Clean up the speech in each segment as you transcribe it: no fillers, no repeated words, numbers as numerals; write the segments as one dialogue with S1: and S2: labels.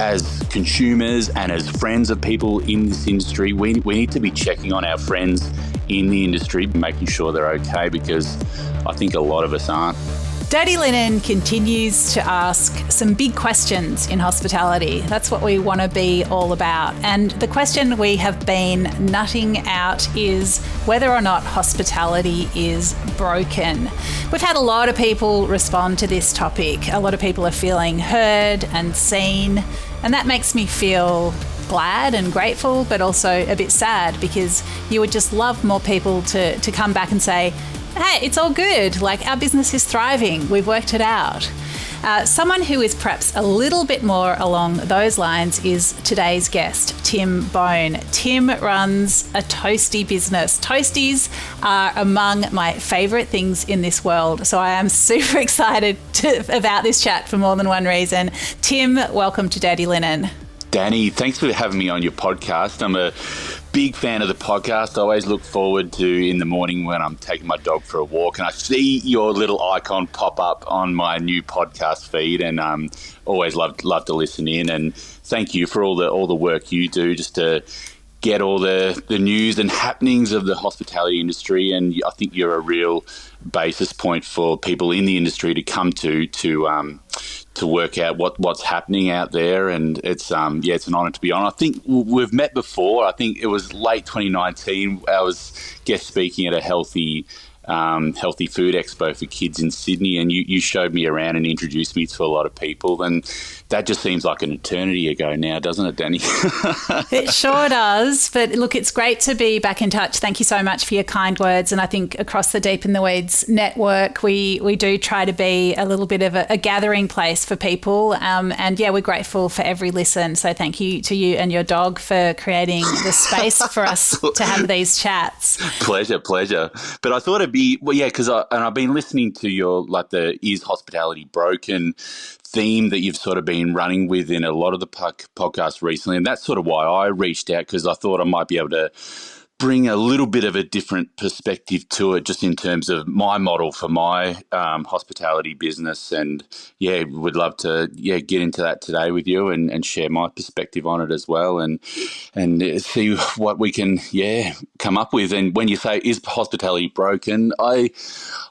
S1: as consumers and as friends of people in this industry, we need to be checking on our friends in the industry, making sure they're okay, because I think a lot of us aren't.
S2: Dani Valent continues to ask some big questions in hospitality. That's what we want to be all about. And the question we have been nutting out is whether or not hospitality is broken. We've had a lot of people respond to this topic. A lot of people are feeling heard and seen, and that makes me feel glad and grateful, but also a bit sad, because you would just love more people to come back and say, hey, it's all good. Like, our business is thriving. We've worked it out. Someone who is perhaps a little bit more along those lines is today's guest, Tim Bone. Tim runs a toasty business. Toasties are among my favourite things in this world, so I am super excited about this chat for more than one reason. Tim, welcome to Dani Valent.
S1: Dani, thanks for having me on your podcast. I'm a big fan of the podcast. I always look forward to in the morning when I'm taking my dog for a walk and I see your little icon pop up on my new podcast feed, and always love to listen in. And thank you for all the work you do just to get all the news and happenings of the hospitality industry. And I think you're a real basis point for people in the industry to come to work out what's happening out there. And it's it's an honour to be on. I think we've met before. I think it was late 2019. I was guest speaking at a healthy food expo for kids in Sydney, and you showed me around and introduced me to a lot of people, and that just seems like an eternity ago now, doesn't it, Dani?
S2: It sure does. But look, it's great to be back in touch. Thank you so much for your kind words. And I think across the Deep in the Weeds network, we do try to be a little bit of a gathering place for people. And yeah, we're grateful for every listen. So thank you to you and your dog for creating the space for us to have these chats.
S1: Pleasure. But I thought it'd be, because I've been listening to your, the Is Hospitality Broken theme that you've sort of been running with in a lot of the podcasts recently. And that's sort of why I reached out, because I thought I might be able to bring a little bit of a different perspective to it, just in terms of my model for my hospitality business. And would love to get into that today with you and share my perspective on it as well, and see what we can come up with. And when you say, is hospitality broken, I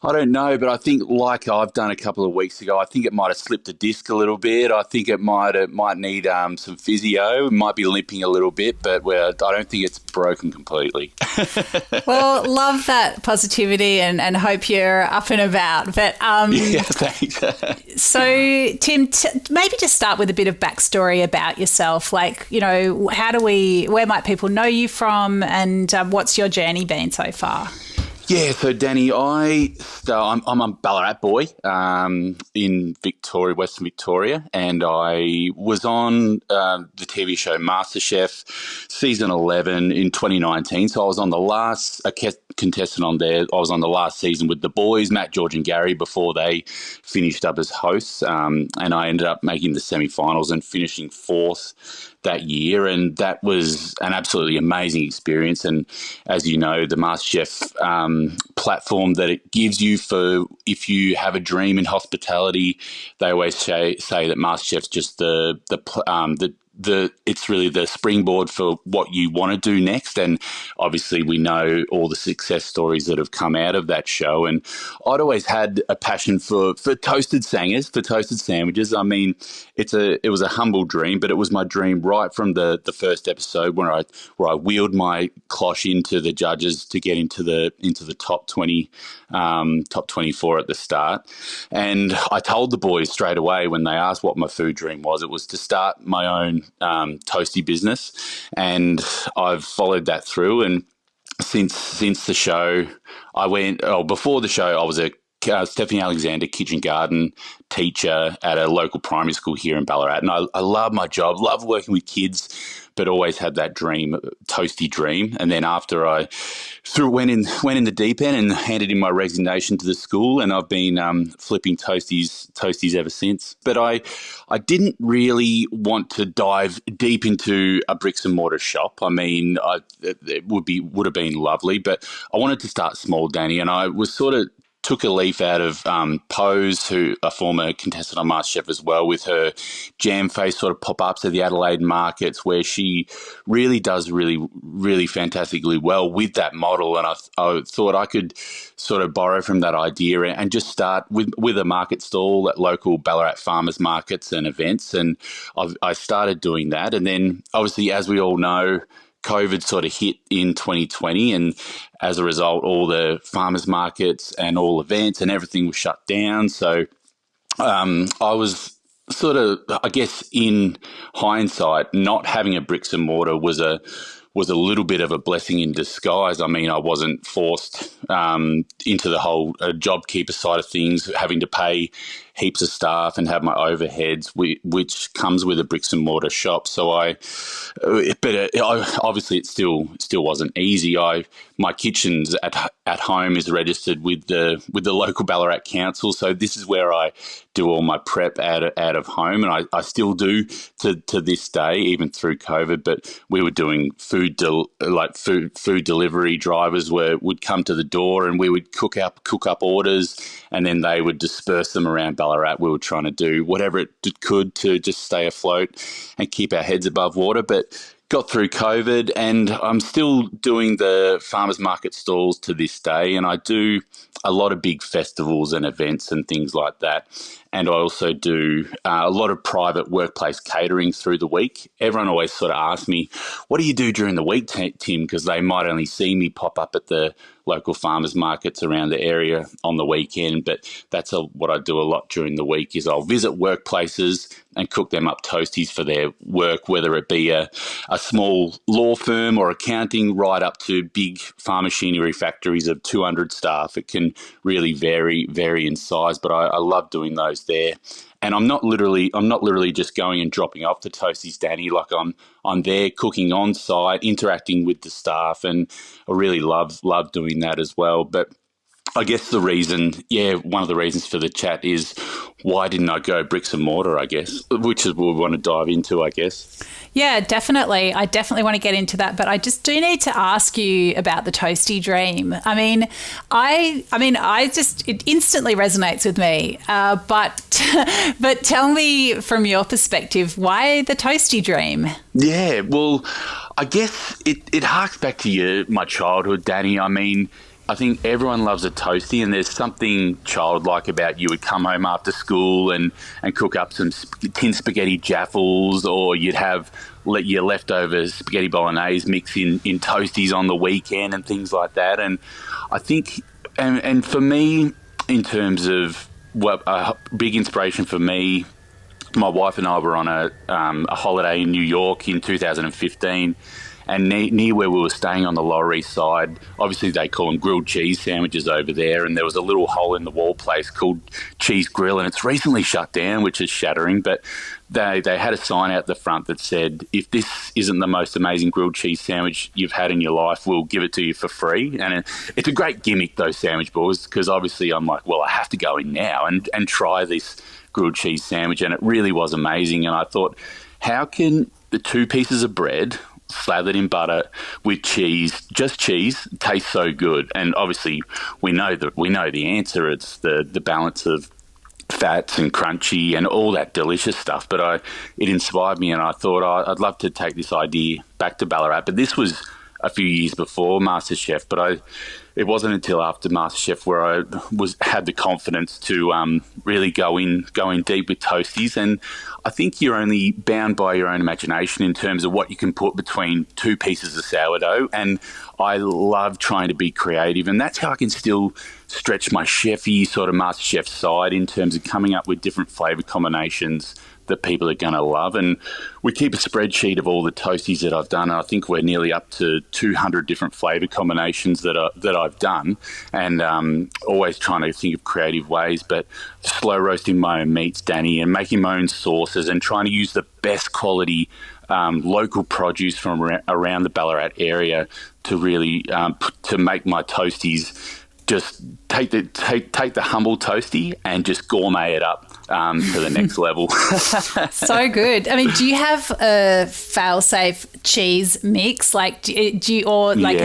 S1: don't know, but I think, like I've done a couple of weeks ago, I think it might have slipped a disc a little bit. I think it might need some physio. It might be limping a little bit, but I don't think it's broken completely.
S2: Well, love that positivity and hope you're up and about. But
S1: thanks.
S2: So, Tim, maybe just start with a bit of backstory about yourself. Where might people know you from, and what's your journey been so far?
S1: Yeah, so Dani, I'm a Ballarat boy in Victoria, Western Victoria, and I was on the TV show MasterChef season 11 in 2019. So I was on a contestant on there. I was on the last season with the boys, Matt, George and Gary, before they finished up as hosts, and I ended up making the semi-finals and finishing fourth that year, and that was an absolutely amazing experience. And as you know, the MasterChef platform that it gives you for if you have a dream in hospitality, they always say that MasterChef's just it's really the springboard for what you want to do next. And obviously we know all the success stories that have come out of that show. And I'd always had a passion for toasted sangers, for toasted sandwiches. I mean, it was a humble dream, but it was my dream right from the first episode where I wheeled my cloche into the judges to get into the top 20, top 24 at the start. And I told the boys straight away when they asked what my food dream was, it was to start my own toasty business, and I've followed that through. And since the show, before the show, I was a Stephanie Alexander kitchen garden teacher at a local primary school here in Ballarat, and I love my job, love working with kids, but always had that dream, toasty dream. And then after I went in the deep end and handed in my resignation to the school, and I've been flipping toasties ever since. But I didn't really want to dive deep into a bricks and mortar shop. I mean, it would have been lovely, but I wanted to start small, Dani, and I was sort of took a leaf out of Pose, who a former contestant on MasterChef as well, with her jam face sort of pop-ups at the Adelaide markets, where she really does really fantastically well with that model. And I thought I could sort of borrow from that idea and just start with a market stall at local Ballarat farmers markets and events. And I started doing that. And then obviously, as we all know, COVID sort of hit in 2020, and as a result, all the farmers markets and all events and everything was shut down. So I was sort of, I guess, in hindsight, not having a bricks and mortar was a little bit of a blessing in disguise. I mean, I wasn't forced into the whole JobKeeper side of things, having to pay heaps of staff and have my overheads, which comes with a bricks and mortar shop. So obviously it still wasn't easy. My kitchen's at home is registered with the local Ballarat council, so this is where I do all my prep out of home, and I still do to this day, even through COVID. But we were doing food delivery. Drivers would come to the door, and we would cook up orders, and then they would disperse them around Ballarat. We were trying to do whatever it could to just stay afloat and keep our heads above water, but got through COVID, and I'm still doing the farmers market stalls to this day, and I do a lot of big festivals and events and things like that. And I also do a lot of private workplace catering through the week. Everyone always sort of asks me, what do you do during the week, Tim? Because they might only see me pop up at the local farmers markets around the area on the weekend. But that's what I do a lot during the week, is I'll visit workplaces and cook them up toasties for their work, whether it be a small law firm or accounting, right up to big farm machinery factories of 200 staff. It can really vary in size, but I love doing those there. And I'm not literally just going and dropping off the toasties, Dani. Like I'm there cooking on site, interacting with the staff, and I really love doing that as well. But I guess one of the reasons for the chat is, why didn't I go bricks and mortar, I guess, which is what we want to dive into, I guess.
S2: Yeah, definitely. I definitely want to get into that, but I just do need to ask you about the toasty dream. I mean, it instantly resonates with me. But tell me from your perspective, why the toasty dream?
S1: Yeah, well, I guess it harks back to my childhood, Dani. I mean, I think everyone loves a toasty, and there's something childlike about you would come home after school and cook up some tin spaghetti jaffles, or you'd have your leftover spaghetti bolognese mix in toasties on the weekend and things like that. And I think, and for me, in terms of what a big inspiration for me, my wife and I were on a holiday in New York in 2015. And near where we were staying on the Lower East Side, obviously they call them grilled cheese sandwiches over there, and there was a little hole in the wall place called Cheese Grill, and it's recently shut down, which is shattering. But they had a sign out the front that said, if this isn't the most amazing grilled cheese sandwich you've had in your life, we'll give it to you for free. And it's a great gimmick, those sandwich boards, because obviously I'm like, well, I have to go in now and try this grilled cheese sandwich. And it really was amazing. And I thought, how can the two pieces of bread slathered in butter with just cheese, tastes so good? And obviously we know the answer. It's the balance of fats and crunchy and all that delicious stuff. But it inspired me, and I thought I'd love to take this idea back to Ballarat. But this was a few years before MasterChef, but it wasn't until after MasterChef where I had the confidence to really go in deep with toasties. And I think you're only bound by your own imagination in terms of what you can put between two pieces of sourdough. And I love trying to be creative, and that's how I can still stretch my chefy sort of MasterChef side in terms of coming up with different flavour combinations that people are going to love. And we keep a spreadsheet of all the toasties that I've done. And I think we're nearly up to 200 different flavour combinations that I've done, and always trying to think of creative ways. But slow roasting my own meats, Dani, and making my own sauces, and trying to use the best quality local produce from around the Ballarat area to really to make my toasties just take the humble toasty and just gourmet it up to the next level.
S2: So good. I mean, do you have a fail-safe cheese mix? Like, do you, or like,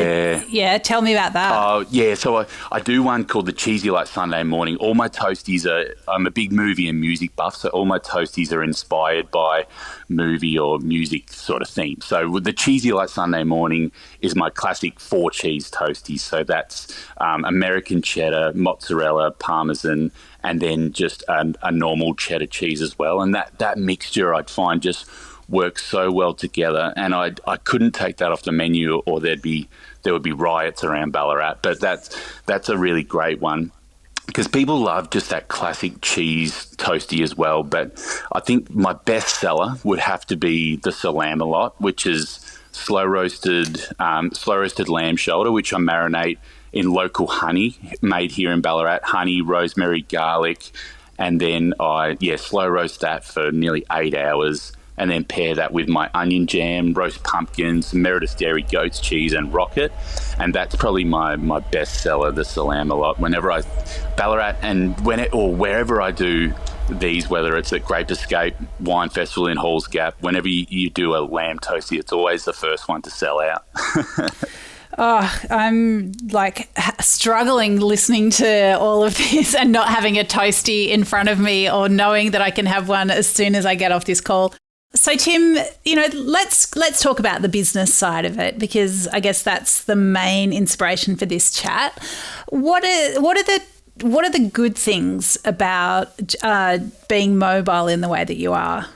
S2: tell me about that.
S1: So I do one called the Cheesy Like Sunday Morning. All my toasties I'm a big movie and music buff, so all my toasties are inspired by movie or music sort of theme. So with the Cheesy Like Sunday Morning is my classic 4 cheese toasties. So that's American cheddar, mozzarella, parmesan, and then just a normal cheddar cheese as well. And that mixture I'd find just works so well together. And I couldn't take that off the menu, or there would be riots around Ballarat. But that's a really great one, because people love just that classic cheese toasty as well. But I think my best seller would have to be the Salam-a-lot, which is slow roasted lamb shoulder, which I marinate in local honey made here in Ballarat, honey, rosemary, garlic, and then I slow roast that for nearly 8 hours, and then pair that with my onion jam, roast pumpkins, Meredith dairy goat's cheese, and rocket. And that's probably my best seller, the Salam-a-lot. Whenever Ballarat and wherever I do these, whether it's at Grape Escape, Wine Festival in Halls Gap, whenever you do a lamb toasty, it's always the first one to sell out.
S2: Oh, I'm like struggling listening to all of this and not having a toasty in front of me, or knowing that I can have one as soon as I get off this call. So, Tim, let's talk about the business side of it, because I guess that's the main inspiration for this chat. What are the good things about being mobile in the way that you are?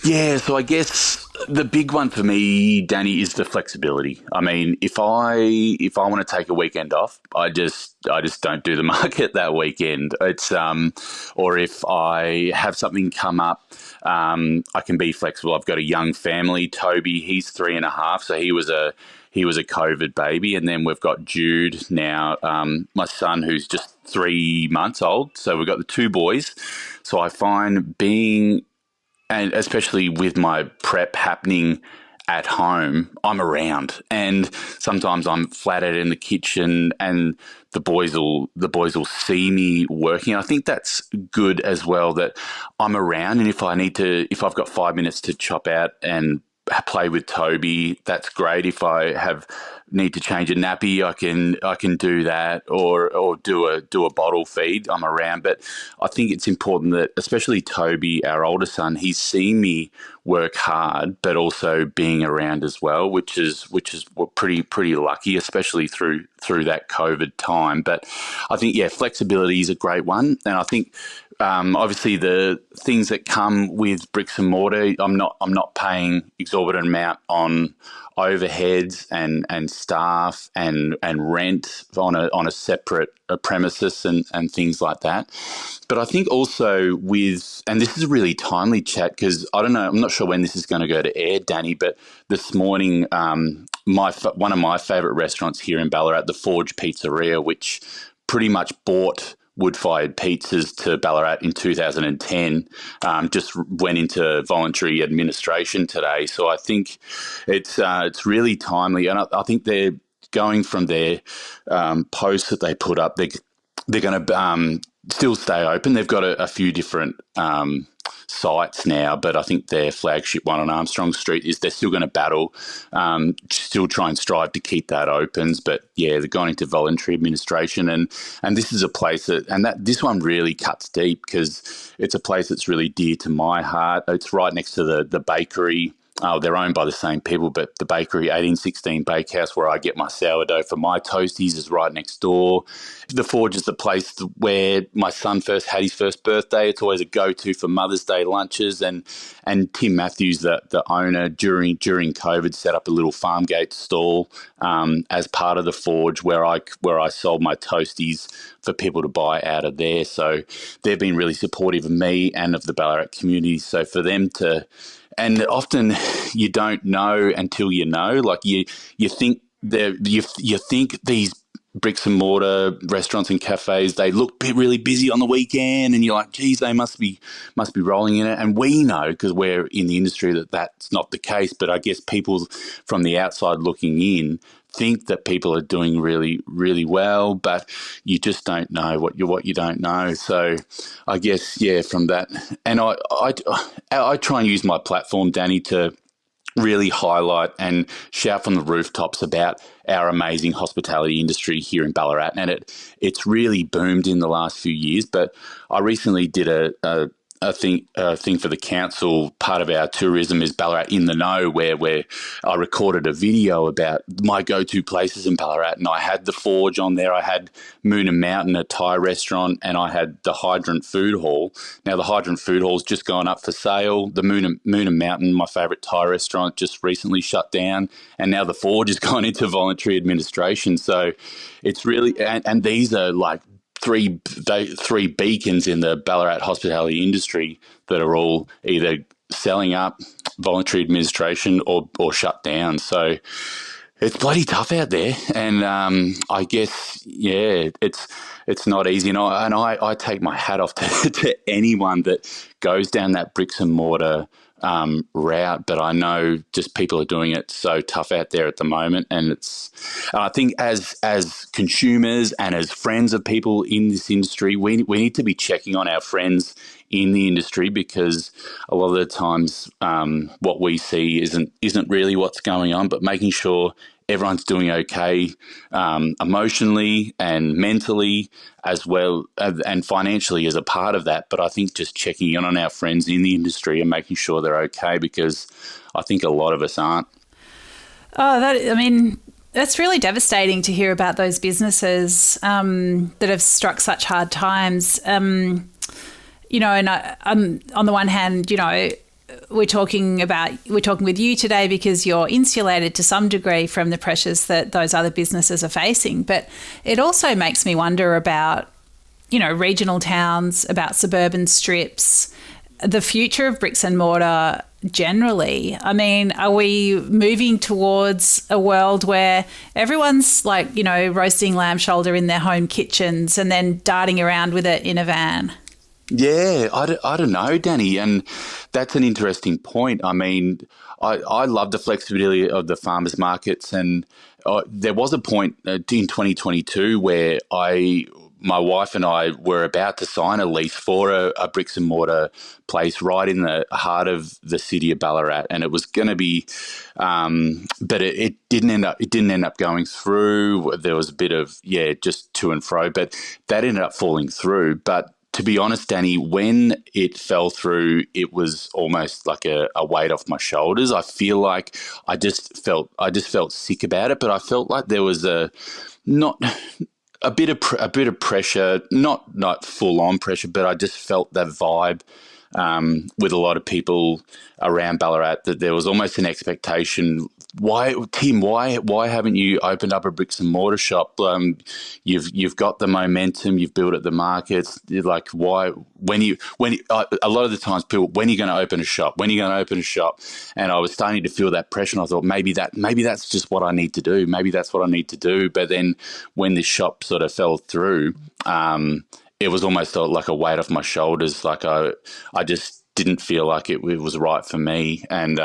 S1: Yeah, so I guess the big one for me, Dani, is the flexibility. I mean, if I want to take a weekend off, I just don't do the market that weekend. It's or if I have something come up, I can be flexible. I've got a young family. Toby, he's 3.5, so he was a COVID baby, and then we've got Jude now, my son, who's just 3 months old. So we've got the 2 boys. So I find and especially with my prep happening at home, I'm around, and sometimes I'm flat out in the kitchen, and the boys will see me working. I think that's good as well, that I'm around, and if I've got 5 minutes to chop out and play with Toby, that's great. If I need to change a nappy, I can do that, or do a bottle feed. I'm around. But I think it's important that, especially Toby, our older son, he's seen me work hard, but also being around as well, which is we're pretty lucky, especially through that COVID time. But I think flexibility is a great one, and I think obviously the things that come with bricks and mortar, I'm not paying exorbitant amount on overheads and staff and rent on a separate premises and things like that. But I think also and this is a really timely chat, because I don't know, I'm not sure when this is going to go to air, Dani, but this morning one of my favourite restaurants here in Ballarat, the Forge Pizzeria, which pretty much bought wood-fired pizzas to Ballarat in 2010, just went into voluntary administration today. So I think it's really timely, and I think they're going from their posts that they put up. They're going to still stay open. They've got a few different sites now, but I think their flagship one on Armstrong Street they're still going to battle, still try and strive to keep that open. But they're going into voluntary administration, and this is a place this one really cuts deep, because it's a place that's really dear to my heart. It's right next to the bakery. They're owned by the same people, but the bakery, 1816 Bakehouse, where I get my sourdough for my toasties, is right next door. The Forge is the place where my son first had his first birthday. It's always a go-to for Mother's Day lunches. And Tim Matthews, the owner, during COVID, set up a little farm gate stall as part of the Forge, where I sold my toasties for people to buy out of there. So they've been really supportive of me and of the Ballarat community. So for them to... And often you don't know until you know. Like you think you think these bricks and mortar restaurants and cafes, they look really busy on the weekend, and you're like, geez, they must be rolling in it. And we know, because we're in the industry, that that's not the case. But I guess people from the outside looking in think that people are doing really, really well, but you just don't know what you don't know. So I guess, yeah, from that. And I try and use my platform, Dani, to really highlight and shout from the rooftops about our amazing hospitality industry here in Ballarat. And it's really boomed in the last few years. But I recently did a thing for the council. Part of our tourism is Ballarat in the Know, where I recorded a video about my go-to places in Ballarat, and I had the Forge on there, I had Moon and Mountain, a Thai restaurant, and I had the Hydrant Food Hall. Now the Hydrant Food Hall's just gone up for sale. The Moon and Mountain, my favourite Thai restaurant, just recently shut down, and now the Forge has gone into voluntary administration. So it's really, and these are like three beacons in the Ballarat hospitality industry that are all either selling up, voluntary administration, or shut down. So it's bloody tough out there, and I guess, yeah, it's not easy. And I take my hat off to anyone that goes down that bricks and mortar route, but I know just people are doing it so tough out there at the moment, and I think as consumers and as friends of people in this industry, we need to be checking on our friends in the industry, because a lot of the times what we see isn't really what's going on, but making sure everyone's doing okay emotionally and mentally, as well, and financially as a part of that. But I think just checking in on our friends in the industry and making sure they're okay, because I think a lot of us aren't.
S2: That's really devastating to hear about those businesses that have struck such hard times. And on the one hand, we're talking with you today because you're insulated to some degree from the pressures that those other businesses are facing. But it also makes me wonder about, regional towns, about suburban strips, the future of bricks and mortar generally. I mean, are we moving towards a world where everyone's roasting lamb shoulder in their home kitchens and then darting around with it in a van?
S1: Yeah, I don't know, Dani, and that's an interesting point. I mean, I love the flexibility of the farmers markets, and there was a point in 2022 where my wife and I were about to sign a lease for a bricks and mortar place right in the heart of the city of Ballarat, and it was going to be, but it didn't end up going through. There was a bit of just to and fro, but that ended up falling through. But to be honest, Dani, when it fell through, it was almost like a weight off my shoulders. I feel like I just felt sick about it, but I felt like there was a bit of pressure, not full on pressure, but I just felt that vibe with a lot of people around Ballarat, that there was almost an expectation. Why, Tim? Why haven't you opened up a bricks and mortar shop? You've got the momentum, you've built at the markets. Like, why? A lot of the times, people, when are you going to open a shop? When are you going to open a shop? And I was starting to feel that pressure, and I thought maybe that's just what I need to do. Maybe that's what I need to do. But then when this shop sort of fell through, it was almost like a weight off my shoulders. Like I just didn't feel like it was right for me, and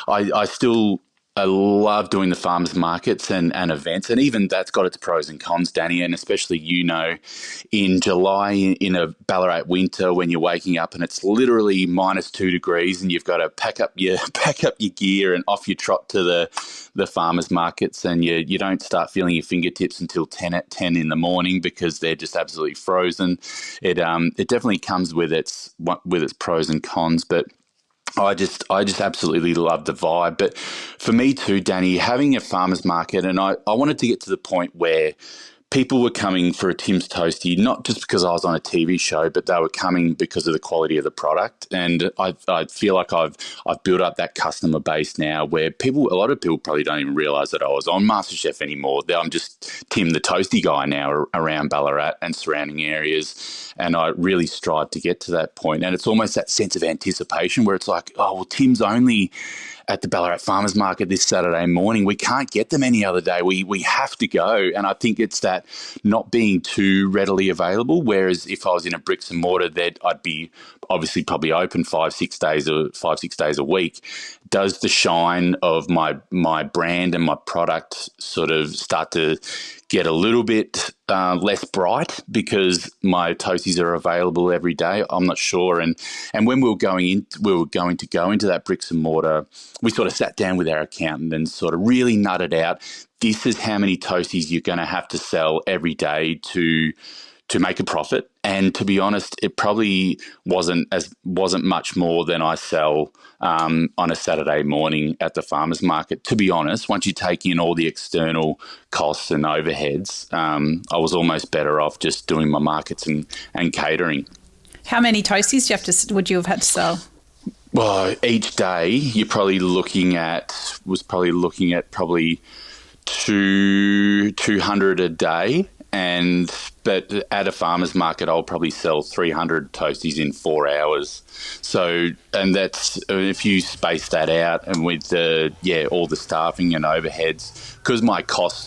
S1: I love doing the farmers markets and events, and even that's got its pros and cons, Dani, and especially, in July in a Ballarat winter, when you're waking up and it's literally -2 degrees and you've got to pack up your gear and off you trot to the farmers markets, and you don't start feeling your fingertips until 10 in the morning because they're just absolutely frozen. It definitely comes with its pros and cons, but I just absolutely love the vibe. But for me too, Dani, having a farmer's market, and I wanted to get to the point where people were coming for a Tim's Toastie, not just because I was on a TV show, but they were coming because of the quality of the product. And I feel like I've built up that customer base now where a lot of people probably don't even realise that I was on MasterChef anymore. I'm just Tim the Toastie guy now around Ballarat and surrounding areas. And I really strive to get to that point. And it's almost that sense of anticipation where it's like, oh, well, Tim's only at the Ballarat Farmers Market this Saturday morning. We can't get them any other day. We have to go. And I think it's that not being too readily available. Whereas if I was in a bricks and mortar, that I'd be obviously probably open 5-6 days a week. Does the shine of my brand and my product sort of start to get a little bit less bright because my toasties are available every day? I'm not sure. And when we were going to go into that bricks and mortar, we sort of sat down with our accountant and sort of really nutted out, this is how many toasties you're going to have to sell every day to make a profit. And to be honest, it probably wasn't much more than I sell on a Saturday morning at the farmers market. To be honest, once you take in all the external costs and overheads, I was almost better off just doing my markets and catering.
S2: How many toasties would you have had to sell?
S1: Well, each day you're probably looking at probably 200 a day. But at a farmer's market, I'll probably sell 300 toasties in 4 hours. So, and that's, if you space that out and with all the staffing and overheads, because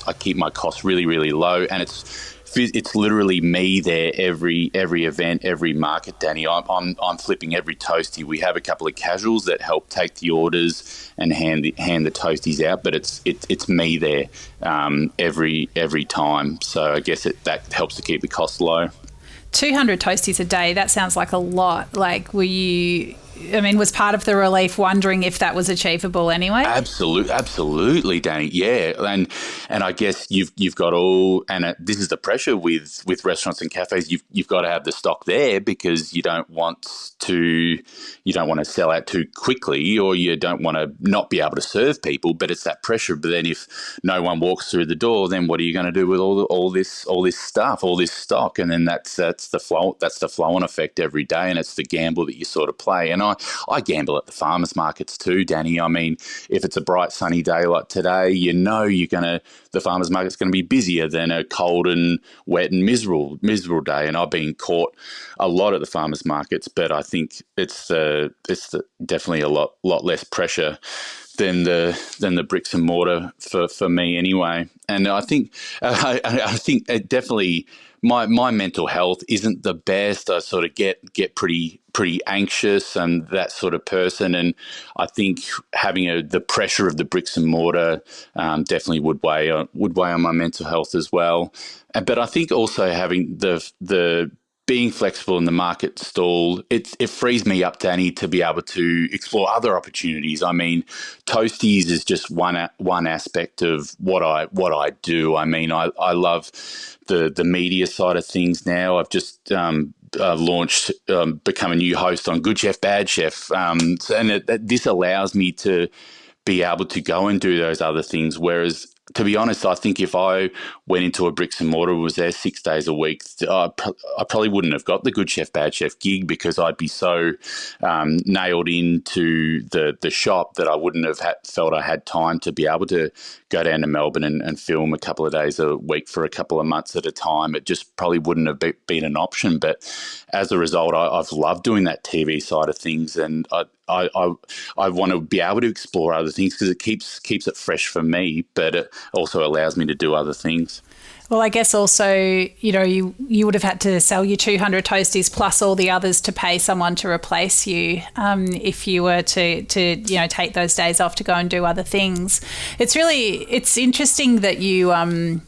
S1: I keep my costs really, really low, and it's literally me there every event, every market, Dani. I'm flipping every toastie. We have a couple of casuals that help take the orders and hand the toasties out, but it's me there every time. So I guess that helps to keep the costs low.
S2: 200 toasties a day, that sounds like a lot. Like, was part of the relief wondering if that was achievable anyway?
S1: Absolutely, Dani. Yeah, and I guess you've got all, and this is the pressure with restaurants and cafes. You've got to have the stock there because you don't want to sell out too quickly, or you don't want to not be able to serve people. But it's that pressure. But then if no one walks through the door, then what are you going to do with all this stuff, all this stock? And then that's the flow on effect every day, and it's the gamble that you sort of play. And I gamble at the farmers markets too, Dani. I mean, if it's a bright sunny day like today, the farmers market's going to be busier than a cold and wet and miserable day. And I've been caught a lot at the farmers markets, but I think it's definitely a lot less pressure than the bricks and mortar for me anyway. And I think it definitely, my mental health isn't the best. I sort of get pretty anxious and that sort of person. And I think having the pressure of the bricks and mortar definitely would weigh on my mental health as well. But I think also having the being flexible in the market stall, it frees me up, Dani, to be able to explore other opportunities. I mean, Toasties is just one aspect of what I do. I mean, I love the media side of things now. I've just launched, become a new host on Good Chef, Bad Chef, and this allows me to be able to go and do those other things. Whereas, to be honest, I think if I went into a bricks and mortar, was there 6 days a week, I probably wouldn't have got the Good Chef, Bad Chef gig because I'd be so nailed into the shop that I wouldn't have felt I had time to be able to go down to Melbourne and film a couple of days a week for a couple of months at a time. It just probably wouldn't have been an option. But as a result, I've loved doing that TV side of things, and I want to be able to explore other things because it keeps it fresh for me, but it also allows me to do other things.
S2: Well, I guess also, you would have had to sell your 200 toasties plus all the others to pay someone to replace you if you were to take those days off to go and do other things. It's interesting that you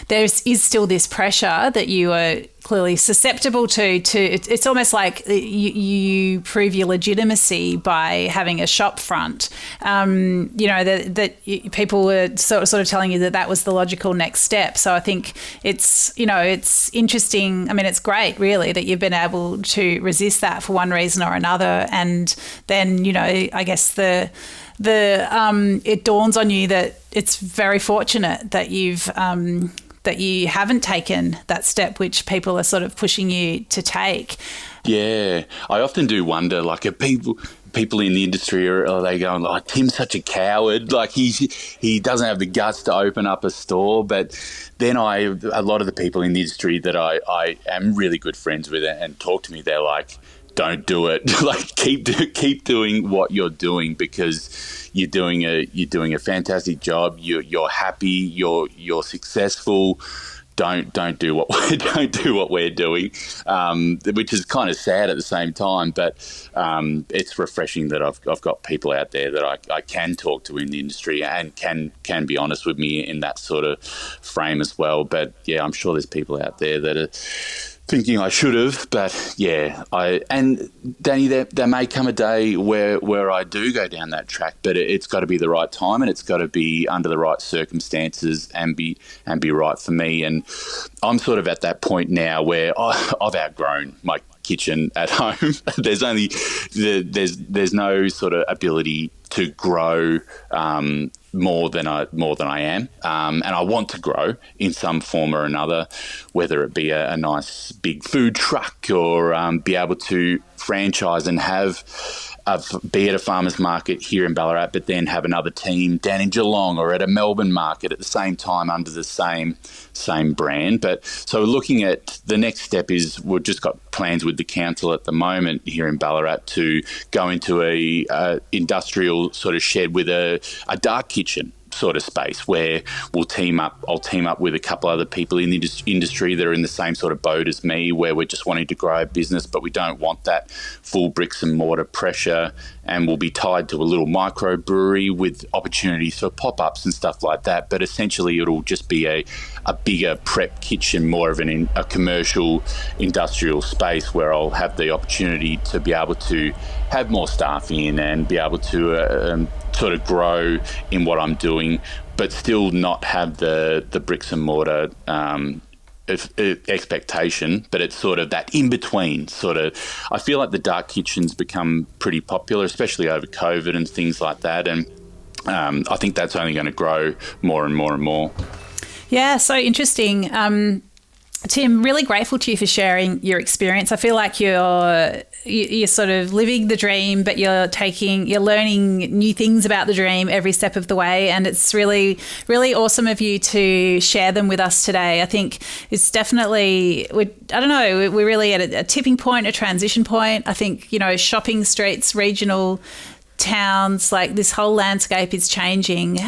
S2: there is still this pressure that you are clearly susceptible to. It's almost like you prove your legitimacy by having a shop front. That people were sort of telling you that was the logical next step. So I think it's interesting. I mean, it's great, really, that you've been able to resist that for one reason or another, and then I guess it dawns on you that it's very fortunate that that you haven't taken that step which people are sort of pushing you to take.
S1: Yeah, I often do wonder, like, if people in the industry are they going, like, Tim's such a coward, like he doesn't have the guts to open up a store. But then a lot of the people in the industry that I am really good friends with and talk to me, they're like, don't do it. Like keep doing what you're doing, because you're doing a fantastic job. You're happy. You're successful. Don't do what we're doing, which is kind of sad at the same time. But it's refreshing that I've got people out there that I can talk to in the industry and can be honest with me in that sort of frame as well. But yeah, I'm sure there's people out there that are thinking I should have, but yeah, Danny, there may come a day where I do go down that track, but it's got to be the right time, and it's got to be under the right circumstances and be right for me. And I'm sort of at that point now where I've outgrown my kitchen at home. There's no sort of ability to grow more than I am, and I want to grow in some form or another, whether it be a nice big food truck or be able to franchise and be at a farmer's market here in Ballarat, but then have another team down in Geelong or at a Melbourne market at the same time under the same brand. But so looking at the next step is we've just got plans with the council at the moment here in Ballarat to go into a industrial sort of shed with a dark kitchen sort of space where I'll team up with a couple other people in the industry that are in the same sort of boat as me, where we're just wanting to grow a business, but we don't want that full bricks and mortar pressure, and we'll be tied to a little microbrewery with opportunities for pop-ups and stuff like that. But essentially it'll just be a bigger prep kitchen, more of a commercial industrial space where I'll have the opportunity to be able to have more staff in and be able to sort of grow in what I'm doing, but still not have the bricks and mortar expectation. But it's sort of that in between sort of. I feel like the dark kitchens become pretty popular, especially over COVID and things like that, and I think that's only going to grow more and more and more.
S2: Yeah, so interesting. Tim, really grateful to you for sharing your experience. I feel like you're sort of living the dream, but you're learning new things about the dream every step of the way. And it's really, really awesome of you to share them with us today. I think it's definitely, we're really at a tipping point, a transition point. I think, shopping streets, regional towns, like this whole landscape is changing.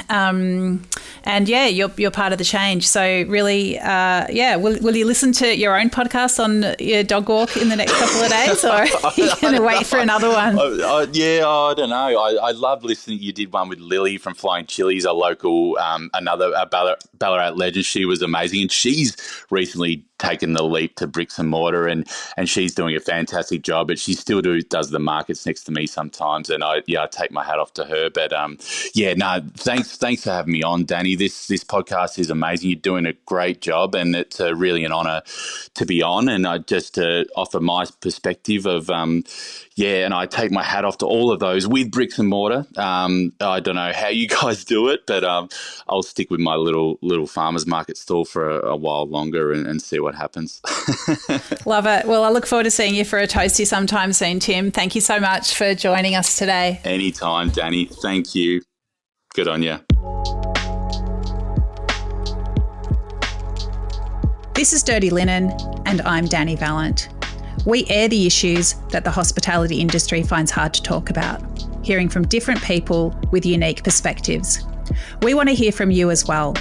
S2: And yeah, you're part of the change. So really, will you listen to your own podcast on your dog walk in the next couple of days, or are you going to wait for another one?
S1: I don't know. I love listening. You did one with Lily from Flying Chili's, a local, another Ballarat legend. She was amazing, and she's recently taken the leap to bricks and mortar, and she's doing a fantastic job, but she still does the markets next to me sometimes, and I take my hat off to her. But thanks for having me on, Danny. This podcast is amazing. You're doing a great job, and it's really an honour to be on, and I just offer my perspective of and I take my hat off to all of those with bricks and mortar. I don't know how you guys do it, but I'll stick with my little farmer's market stall for a while longer and see what happens.
S2: Love it. Well, I look forward to seeing you for a toasty sometime soon, Tim. Thank you so much for joining us today.
S1: Anytime, Danny. Thank you. Good on you.
S2: This is Dirty Linen, and I'm Dani Valent. We air the issues that the hospitality industry finds hard to talk about, hearing from different people with unique perspectives. We want to hear from you as well.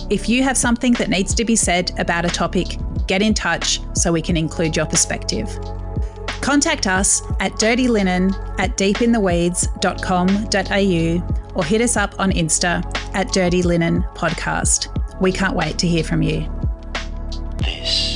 S2: If you have something that needs to be said about a topic, get in touch so we can include your perspective. Contact us at dirtyLinen@deepintheweeds.com.au or hit us up on Insta at Dirty Linen Podcast. We can't wait to hear from you.
S3: This